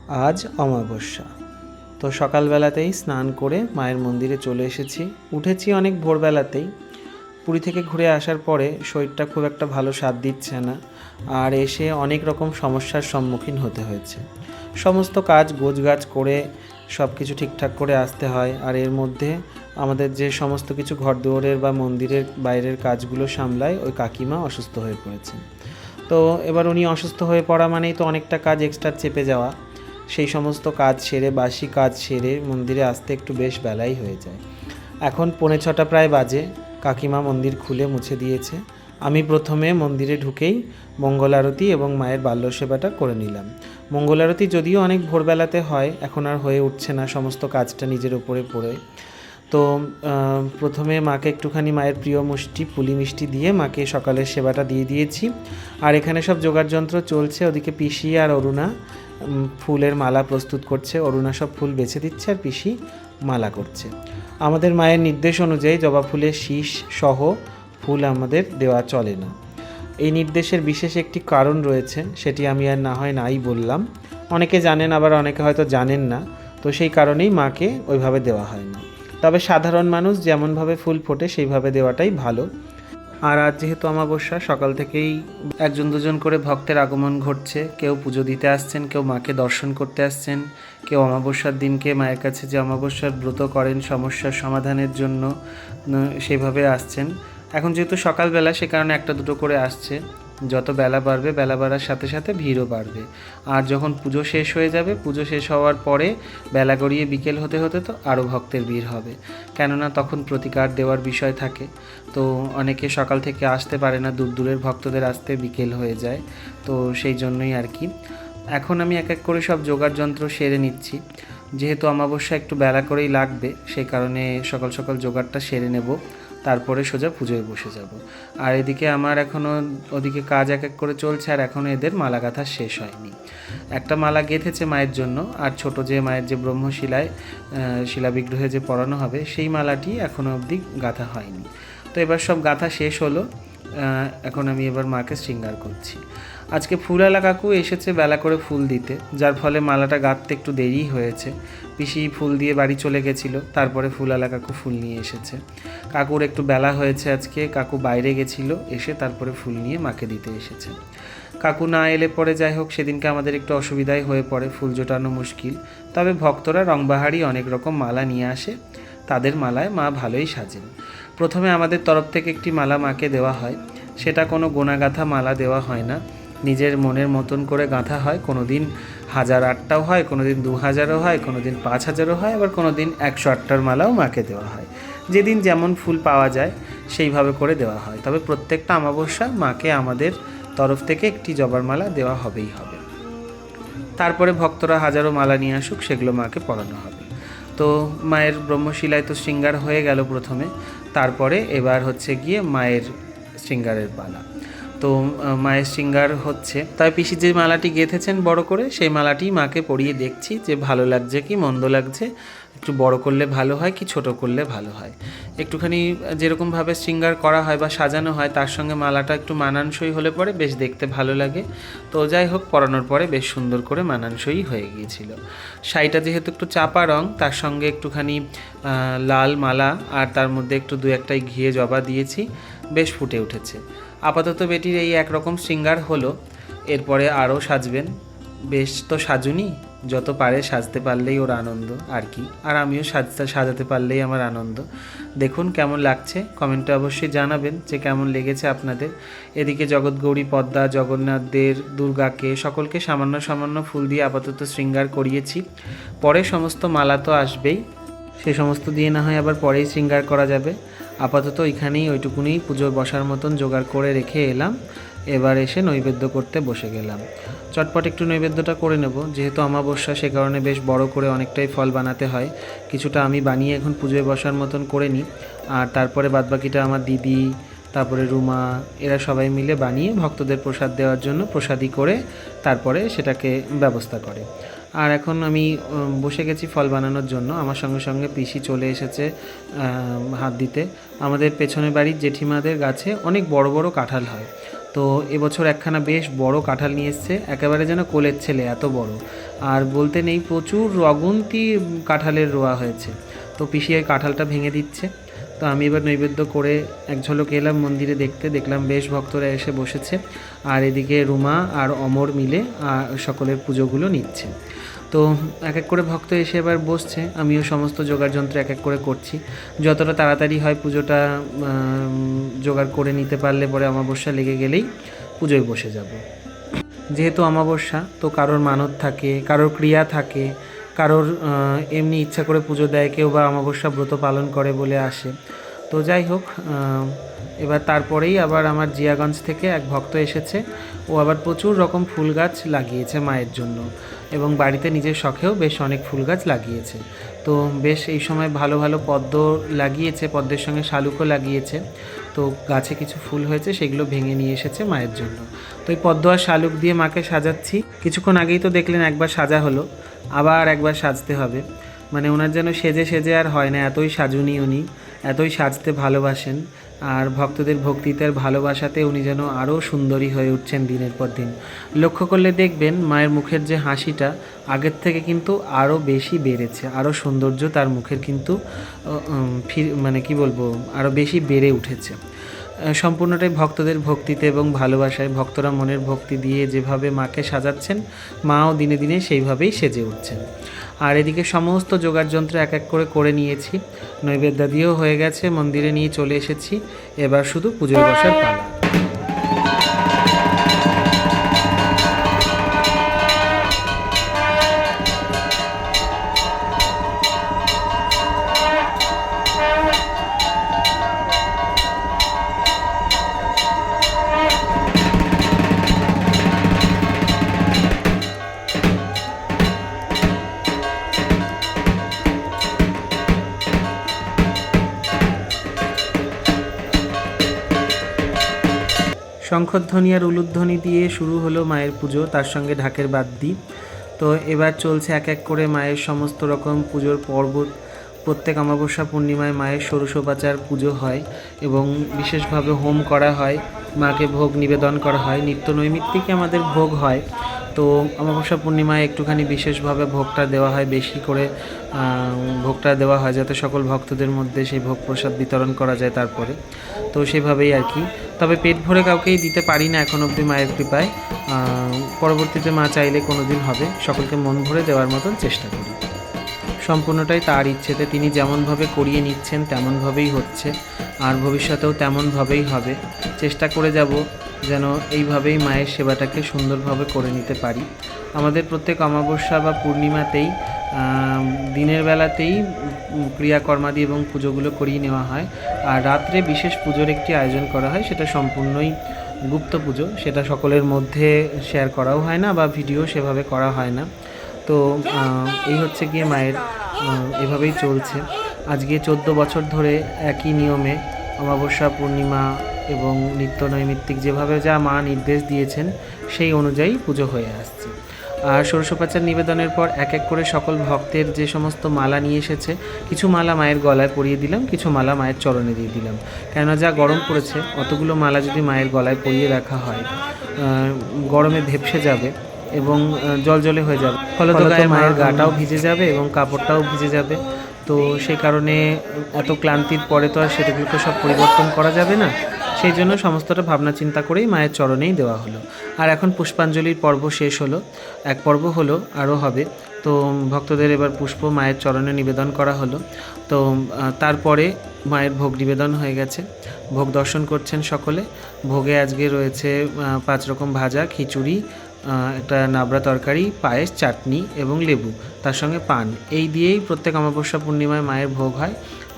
আজ অমাবস্যা। তো সকালবেলাতেই স্নান করে মায়ের মন্দিরে চলে এসেছি। উঠেছি অনেক ভোরবেলাতেই। পুরী থেকে ঘুরে আসার পরে শরীরটা খুব একটা ভালো সাথ দিচ্ছে না, আর এসে অনেক রকম সমস্যার সম্মুখীন হতে হয়েছে। সমস্ত কাজ গোছগাছ করে সব কিছু ঠিকঠাক করে আসতে হয়, আর এর মধ্যে আমাদের যে সমস্ত কিছু ঘরদুয়ারের বা মন্দিরের বাইরের কাজগুলো সামলায় ওই কাকিমা অসুস্থ হয়ে পড়েছেন। তো এবার উনি অসুস্থ হয়ে পড়া মানেই তো অনেকটা কাজ এক্সট্রা চেপে যাওয়া। সেই সমস্ত কাজ সেরে, বাসি কাজ সেরে মন্দিরে আসতে একটু বেশ বেলাই হয়ে যায়। এখন 6:45 প্রায় বাজে। কাকিমা মন্দির খুলে মুছে দিয়েছে। আমি প্রথমে মন্দিরে ঢুকেই মঙ্গল আরতি এবং মায়ের বাল্য সেবাটা করে নিলাম। মঙ্গল আরতি যদিও অনেক ভোরবেলাতে হয়, এখন আর হয়ে উঠছে না, সমস্ত কাজটা নিজের উপরে পড়ে। তো প্রথমে মাকে একটুখানি মায়ের প্রিয় মিষ্টি পুলি মিষ্টি দিয়ে মাকে সকালের সেবাটা দিয়ে দিয়েছি। আর এখানে সব জোগাড় যন্ত্র চলছে। ওদিকে পিসি আর অরুণা ফুলের মালা প্রস্তুত করছে। অরুণা সব ফুল বেছে দিচ্ছে আর পিসি মালা করছে। আমাদের মায়ের নির্দেশ অনুযায়ী জবা ফুলের শীষ সহ ফুল আমাদের দেওয়া চলে না। এই নির্দেশের বিশেষ একটি কারণ রয়েছে, সেটি আমি আর না হয় নাই বললাম। অনেকে জানেন, আবার অনেকে হয়তো জানেন না। তো সেই কারণেই মাকে ওইভাবে দেওয়া হয় না। তবে সাধারণ মানুষ যেমনভাবে ফুল ফোটে সেইভাবে দেওয়াটাই ভালো। আর আজ যেহেতু অমাবস্যা, সকাল থেকেই একজন দুজন করে ভক্তের আগমন ঘটছে। কেউ পুজো দিতে আসছেন, কেউ মাকে দর্শন করতে আসছেন, কেউ অমাবস্যার দিনকে মায়ের কাছে যে অমাবস্যার ব্রত করেন সমস্যার সমাধানের জন্য সেভাবে আসছেন। এখন যেহেতু সকালবেলা, সে কারণে একটা দুটো করে আসছে। যত বেলা বাড়বে, বেলা বাড়ার সাথে সাথে ভিড়ও বাড়বে। আর যখন পুজো শেষ হয়ে যাবে, পুজো শেষ হওয়ার পরে বেলা গড়িয়ে বিকেল হতে হতে তো আরও ভক্তের ভিড় হবে, কেননা তখন প্রতিকার দেওয়ার বিষয় থাকে। তো অনেকে সকাল থেকে আসতে পারে না, দূর দূরের ভক্তদের আসতে বিকেল হয়ে যায়। তো সেই জন্যই আর কি এখন আমি এক এক করে সব জোগাড় যন্ত্র সেরে নিচ্ছি। যেহেতু অমাবস্যা একটু বেলা করেই লাগবে, সেই কারণে সকাল সকাল জোগাড়টা সেরে নেব, তারপরে সোজা পুজোয় বসে যাব। আর এদিকে আমার এখনও ওদিকে কাজ এক এক করে চলছে, আর এখনও এদের মালা গাঁথা শেষ হয়নি। একটা মালা গেঁথেছে মায়ের জন্য, আর ছোট যে মায়ের যে ব্রহ্মশিলায় শিলা বিগ্রহে যে পরানো হবে সেই মালাটি এখনও অবধি গাঁথা হয়নি। তো এবার সব গাঁথা শেষ হলো। এখন আমি এবার মাকে শৃঙ্গার করছি। আজকে ফুলওয়ালা কাকু এসেছে বেলা করে ফুল দিতে, যার ফলে মালাটা গাঁথতে একটু দেরি হয়েছে। পিসি ফুল দিয়ে বাড়ি চলে গেছিলো, তারপরে ফুলওয়ালা কাকু ফুল নিয়ে এসেছে। কাকুর একটু বেলা হয়েছে আজকে, কাকু বাইরে গেছিলো, এসে তারপরে ফুল নিয়ে মাকে দিতে এসেছে। কাকু না এলে পরে যাই হোক, সেদিনকে আমাদের একটু অসুবিধাই হয়ে পড়ে, ফুল জোটানো মুশকিল। তবে ভক্তরা রংবাহারি অনেক রকম মালা নিয়ে আসে, তাদের মালায় মা ভালোই সাজেন। প্রথমে আমাদের তরফ থেকে একটি মালা মাকে দেওয়া হয়। সেটা কোনো গোনা গাঁথা মালা দেওয়া হয় না, নিজের মনের মতন করে গাঁথা হয়। কোনো দিন 1008টাও হয়, কোনো দিন 2000ও হয়, কোনো দিন 5000ও হয়, আবার কোনো দিন 108টার মালাও মাকে দেওয়া হয়। যেদিন যেমন ফুল পাওয়া যায় সেইভাবে করে দেওয়া হয়। তবে প্রত্যেকটা অমাবস্যা মাকে আমাদের তরফ থেকে একটি জবার মালা দেওয়া হবেই হবে। তারপরে ভক্তরা হাজারো মালা নিয়ে আসুক, সেগুলো মাকে পরানো হবে। তো মায়ের ব্রহ্মশিলায় তো শৃঙ্গার হয়ে গেল প্রথমে, তারপরে এবার হচ্ছে গিয়ে মায়ের শৃঙ্গারের পালা। তো মায়ের শৃঙ্গার হচ্ছে, তাই পিসি যে মালাটি গেঁথেছেন বড় করে, সেই মালাটি মাকে পরিয়ে দেখছি যে ভালো লাগছে কি মন্দ লাগছে, একটু বড় করলে ভালো হয় কি ছোট করলে ভালো হয়। একটুখানি যেরকমভাবে শৃঙ্গার করা হয় বা সাজানো হয়, তার সঙ্গে মালাটা একটু মানানসই হলে পরে বেশ দেখতে ভালো লাগে। তো যাই হোক, পরানোর পরে বেশ সুন্দর করে মানানসই হয়ে গিয়েছিল। শাড়িটা যেহেতু একটু চাপা রং, তার সঙ্গে একটুখানি লাল মালা, আর তার মধ্যে একটু দু একটাই ঘিয়ে জবা দিয়েছি, বেশ ফুটে উঠেছে। আপাতত বেটির এই একরকম শৃঙ্গার হলো, এরপরে আরও সাজবেন। বেশ তো সাজুনি, যত পারে সাজতে পারলেই ওর আনন্দ আর কি। আর আমিও সাজাতে পারলেই আমার আনন্দ। দেখুন কেমন লাগছে, কমেন্টে অবশ্যই জানাবেন যে কেমন লেগেছে আপনাদের। এদিকে জগৎগৌরী, পদ্মা, জগন্নাথদের, দুর্গাকে সকলকে সামান্য সামান্য ফুল দিয়ে আপাতত শৃঙ্গার করিয়েছি। পরে সমস্ত মালা তো আসবেই, সে সমস্ত দিয়ে না হয় আবার পরেই শৃঙ্গার করা যাবে। আপাতত এখানেই ওইটুকুনি পুজোর বসার মতন জোগাড় করে রেখে এলাম। এবার এসে নৈবেদ্য করতে বসে গেলাম। চটপট একটু নৈবেদ্যটা করে নেব, যেহেতু অমাবস্যা, সে কারণে বেশ বড় করে অনেকটাই ফল বানাতে হয়। কিছুটা আমি বানিয়ে এখন পুজোয় বসার মতন করে নিই, আর তারপরে বাদবাকিটা আমার দিদি, তারপরে রুমা, এরা সবাই মিলে বানিয়ে ভক্তদের প্রসাদ দেওয়ার জন্য প্রসাদী করে তারপরে সেটাকে ব্যবস্থা করে। আর এখন আমি বসে গেছি ফল বানানোর জন্য। আমার সঙ্গে সঙ্গে পিসি চলে এসেছে হাত দিতে। আমাদের পেছনের বাড়ির জেঠিমাদের গাছে অনেক বড় বড় কাঁঠাল হয়। তো এবছর একখানা বেশ বড় কাঁঠাল নিয়ে এসছে, একেবারে যেন কোলের ছেলে এত বড়। আর বলতে নেই, প্রচুর অগুন্তি কাঁঠালের রোয়া হয়েছে। তো পিসি ওই কাঁঠালটা ভেঙে দিচ্ছে। তো আমি এবার নৈবেদ্য করে এক ঝলক এলাম মন্দিরে দেখতে, দেখলাম বেশ ভক্তরা এসে বসেছে। আর এদিকে রুমা আর অমর মিলে সকলের পুজোগুলো নিচ্ছে। তো এক এক করে ভক্ত এসে এবার বসছে, আমিও সমস্ত জোগাড় যন্ত্র এক এক করে করছি। যতটা তাড়াতাড়ি হয় পুজোটা জোগাড় করে নিতে পারলে পরে অমাবস্যা লেগে গেলেই পুজোয় বসে যাব। যেহেতু অমাবস্যা, তো কারোর মানত থাকে, কারোর ক্রিয়া থাকে, কারোর এমনি ইচ্ছা করে পুজো দেয়, কেউ বা অমাবস্যা ব্রত পালন করে বলে আসে। তো যাই হোক, এবার তারপরেই আবার আমার জিয়াগঞ্জ থেকে এক ভক্ত এসেছে। ও আবার প্রচুর রকম ফুল গাছ লাগিয়েছে মায়ের জন্য, এবং বাড়িতে নিজের শখেও বেশ অনেক ফুল গাছ লাগিয়েছে। তো বেশ এই সময় ভালো ভালো পদ্ম লাগিয়েছে, পদ্মের সঙ্গে শালুকও লাগিয়েছে। তো গাছে কিছু ফুল হয়েছে, সেগুলো ভেঙে নিয়ে এসেছে মায়ের জন্য। তো এই পদ্ম আর শালুক দিয়ে মাকে সাজাচ্ছি। কিছুক্ষণ আগেই তো দেখলেন একবার সাজা হলো, আবার একবার সাজতে হবে। মানে ওনার যেন সেজে সেজে আর হয় না, এতই সাজুনি উনি, এতই সাজতে ভালোবাসেন। আর ভক্তদের ভক্তিতে আর ভালোবাসাতে উনি যেন আরও সুন্দরী হয়ে উঠছেন দিনের পর দিন। লক্ষ্য করলে দেখবেন মায়ের মুখের যে হাসিটা আগের থেকে কিন্তু আরও বেশি বেড়েছে, আরও সৌন্দর্য তার মুখের কিন্তু মানে কি বলবো, আরও বেশি বেড়ে উঠেছে। সম্পূর্ণটাই ভক্তদের ভক্তিতে এবং ভালোবাসায়। ভক্তরা মনের ভক্তি দিয়ে যেভাবে মাকে সাজাচ্ছেন, মাও দিনে দিনে সেইভাবেই সেজে উঠছেন। আর এদিকে সমস্ত যোগাড়যন্ত্র এক এক করে করে নিয়েছি, নৈবেদ্যাদিও হয়ে গেছে, মন্দিরে নিয়ে চলে এসেছি। এবার শুধু পুজোয় বসার পালা। শঙ্খধ্বনি আর উলুধ্বনি দিয়ে শুরু হলো মায়ের পুজো, তার সঙ্গে ঢাকের বাদ্যি। তো এবার চলছে এক এক করে মায়ের সমস্ত রকম পুজোর পর্ব। প্রত্যেক অমাবস্যা পূর্ণিমায় মায়ের ষোড়শোপচার পুজো হয় এবং বিশেষভাবে হোম করা হয়, মাকে ভোগ নিবেদন করা হয়। নিত্য নৈমিত্তিকে আমাদের ভোগ হয়, তো অমাবস্যা পূর্ণিমায় একটুখানি বিশেষভাবে ভোগটা দেওয়া হয়, বেশি করে ভোগটা দেওয়া হয় যাতে সকল ভক্তদের মধ্যে সেই ভোগ প্রসাদ বিতরণ করা যায় তারপরে। তো সেভাবেই আর কি। তবে পেট ভরে কাউকেই দিতে পারি না এখন অবধি মায়ের কৃপায়। পরবর্তীতে মা চাইলে কোনো দিন হবে, সকলকে মন ভরে দেওয়ার মতন চেষ্টা করি। সম্পূর্ণটাই তার ইচ্ছেতে, তিনি যেমনভাবে করিয়ে নিচ্ছেন তেমনভাবেই হচ্ছে, আর ভবিষ্যতেও তেমনভাবেই হবে। চেষ্টা করে যাব যেন এইভাবেই মায়ের সেবাটাকে সুন্দরভাবে করে নিতে পারি। আমাদের প্রত্যেক অমাবস্যা বা পূর্ণিমাতেই দিনের বেলাতেই ক্রিয়াকর্মাদি এবং পুজোগুলো করিয়ে নেওয়া হয়, আর রাত্রে বিশেষ পুজোর একটি আয়োজন করা হয়। সেটা সম্পূর্ণই গুপ্ত পুজো, সেটা সকলের মধ্যে শেয়ার করাও হয় না বা ভিডিও সেভাবে করা হয় না। তো এই হচ্ছে গিয়ে মায়ের এভাবেই চলছে। আজকে 14 বছর ধরে একই নিয়মে অমাবস্যা পূর্ণিমা এবং নিত্য নৈমিত্তিক যেভাবে যা মা নির্দেশ দিয়েছেন সেই অনুযায়ী পুজো হয়ে আসছে। আর ষোড়শোপচার নিবেদনের পর এক এক করে সকল ভক্তের যে সমস্ত মালা নিয়ে এসেছে, কিছু মালা মায়ের গলায় পরিয়ে দিলাম, কিছু মালা মায়ের চরণে দিয়ে দিলাম। কেননা যা গরম পড়েছে, অতগুলো মালা যদি মায়ের গলায় পরিয়ে রাখা হয় গরমে ভেপসে যাবে এবং জলজলে হয়ে যাবে, ফলে তো মায়ের গাটাও ভিজে যাবে এবং কাপড়টাও ভিজে যাবে। তো সেই কারণে এত ক্লান্তির পরে তো আর সেটাগুলোকে সব পরিবর্তন করা যাবে না, সেই জন্য সমস্তটা ভাবনা চিন্তা করেই মায়ের চরণেই দেওয়া হলো। আর এখন পুষ্পাঞ্জলির পর্ব শেষ হলো, এক পর্ব হলো, আরও হবে। তো ভক্তদের এবার পুষ্প মায়ের চরণে নিবেদন করা হলো। তো তারপরে মায়ের ভোগ নিবেদন হয়ে গেছে, ভোগ দর্শন করছেন সকলে। ভোগে আজকে রয়েছে 5 রকম ভাজা, খিচুড়ি, একটা নাবড়া তরকারি, পায়েস, চাটনি এবং লেবু, তার সঙ্গে পান। এই দিয়েই প্রত্যেক অমাবস্যা পূর্ণিমায় মায়ের ভোগ হয়।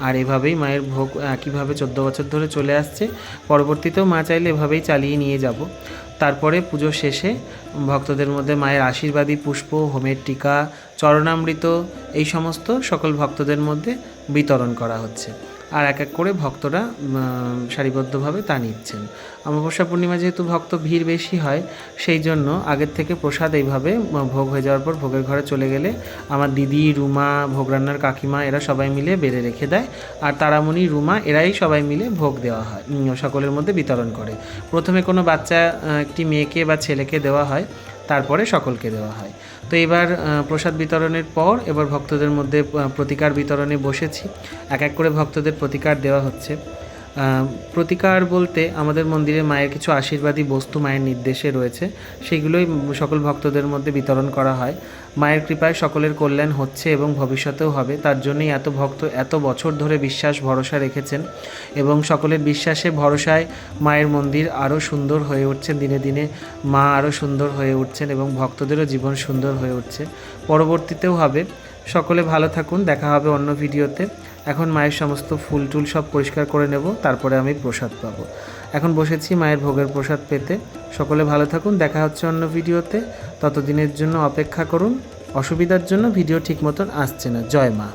আর এভাবেই মায়ের ভোগ একইভাবে 14 বছর ধরে চলে আসছে। পরবর্তীতেও মা চাইলে এভাবেই চালিয়ে নিয়ে যাব। তারপরে পুজো শেষে ভক্তদের মধ্যে মায়ের আশীর্বাদী পুষ্প, হোমের টিকা, চরণামৃত এই সমস্ত সকল ভক্তদের মধ্যে বিতরণ করা হচ্ছে। আর এক এক করে ভক্তরা সারিবদ্ধভাবে তা নিচ্ছেন। অমাবস্যা পূর্ণিমা যেহেতু ভক্ত ভিড় বেশি হয়, সেই জন্য আগের থেকে প্রসাদ এইভাবে ভোগ হয়ে যাওয়ার পর ভোগের ঘরে চলে গেলে আমার দিদি, রুমা, ভোগ রান্নার কাকিমা এরা সবাই মিলে বেড়ে রেখে দেয়। আর তারামণি, রুমা এরাই সবাই মিলে ভোগ দেওয়া হয়, সকলের মধ্যে বিতরণ করে। প্রথমে কোনো বাচ্চা একটি মেয়েকে বা ছেলেকে দেওয়া হয়, তারপরে সকলকে দেওয়া হয়। তো এবার প্রসাদ বিতরণের পর এবার ভক্তদের মধ্যে প্রতিকার বিতরণে বসেছি। এক এক করে ভক্তদের প্রতিকার দেওয়া হচ্ছে। প্রতিকার বলতে আমাদের মন্দিরে মায়ের কিছু আশীর্বাদী বস্তু মায়ের নির্দেশে রয়েছে, সেগুলোই সকল ভক্তদের মধ্যে বিতরণ করা হয়। মায়ের কৃপায় সকলের কল্যাণ হচ্ছে এবং ভবিষ্যতেও হবে, তার জন্যই এত ভক্ত এত বছর ধরে বিশ্বাস ভরসা রেখেছেন এবং সকলের বিশ্বাসে ভরসায় মায়ের মন্দির আরও সুন্দর হয়ে উঠছে। দিনে দিনে মা আরও সুন্দর হয়ে উঠছেন এবং ভক্তদেরও জীবন সুন্দর হয়ে উঠছে, পরবর্তীতেও হবে। সকলে ভালো থাকুন, দেখা হবে অন্য ভিডিওতে। এখন মায়ের সমস্ত ফুল টুল সব পরিষ্কার করে নেব, তারপরে আমি প্রসাদ পাবো। এখন বসেছি মায়ের ভোগের প্রসাদ পেতে। সকলে ভালো থাকুন, দেখা হচ্ছে অন্য ভিডিওতে। ততদিনের জন্য অপেক্ষা করুন। অসুবিধার জন্য ভিডিও ঠিক মতন আসছে না। জয় মা।